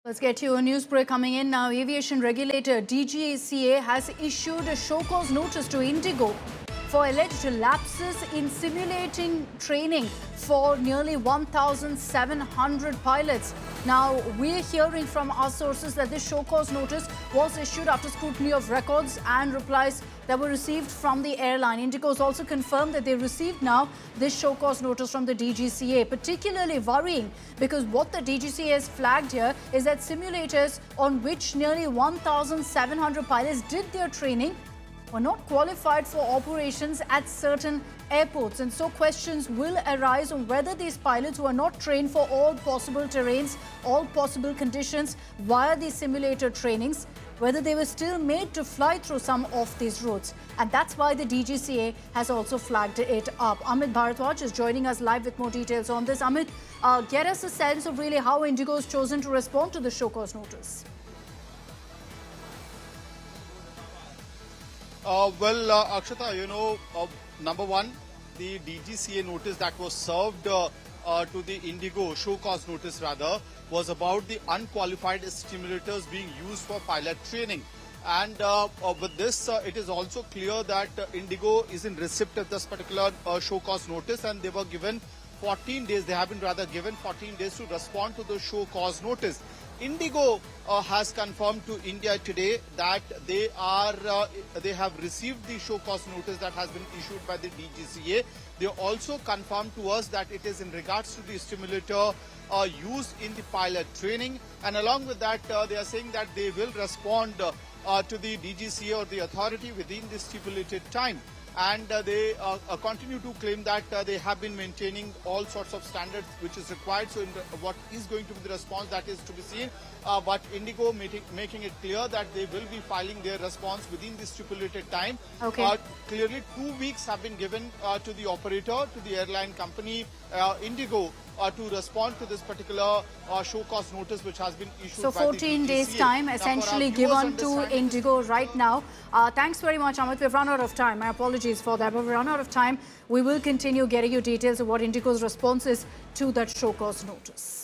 Let's get to a news break coming in now. Aviation regulator DGCA has issued a show cause notice to Indigo for alleged lapses in simulating training for nearly 1,700 pilots. Now, we're hearing from our sources that this show cause notice was issued after scrutiny of records and replies that were received from the airline. Indigo has also confirmed that they received now this show cause notice from the DGCA, particularly worrying because what the DGCA has flagged here is that simulators on which nearly 1,700 pilots did their training were not qualified for operations at certain airports. And so questions will arise on whether these pilots who are not trained for all possible terrains, all possible conditions via these simulator trainings, whether they were still made to fly through some of these routes. And that's why the DGCA has also flagged it up. Amit Bharadwaj is joining us live with more details on this. Amit, get us a sense of really how Indigo has chosen to respond to the show cause notice. Akshata, number one, the DGCA notice that was served to the Indigo, show cause notice rather, was about the unqualified stimulators being used for pilot training. And with this, it is also clear that Indigo is in receipt of this particular show cause notice, and they were given 14 days, they have been rather given 14 days to respond to the show cause notice. Indigo has confirmed to India today that they have received the show cause notice that has been issued by the DGCA. They also confirmed to us that it is in regards to the stimulator used in the pilot training, and along with that they are saying that they will respond to the DGCA or the authority within the stipulated time. And they continue to claim that they have been maintaining all sorts of standards which is required. So what is going to be the response, that is to be seen. But Indigo making it clear that they will be filing their response within the stipulated time. Okay. Clearly 2 weeks have been given to the operator, to the airline company Indigo, to respond to this particular show cause notice which has been issued by the DGCA. So 14 days time essentially given to Indigo right now. Thanks very much, Amit. We've run out of time. My apologies for that, but we've run out of time. We will continue getting you details of what Indigo's response is to that show cause notice.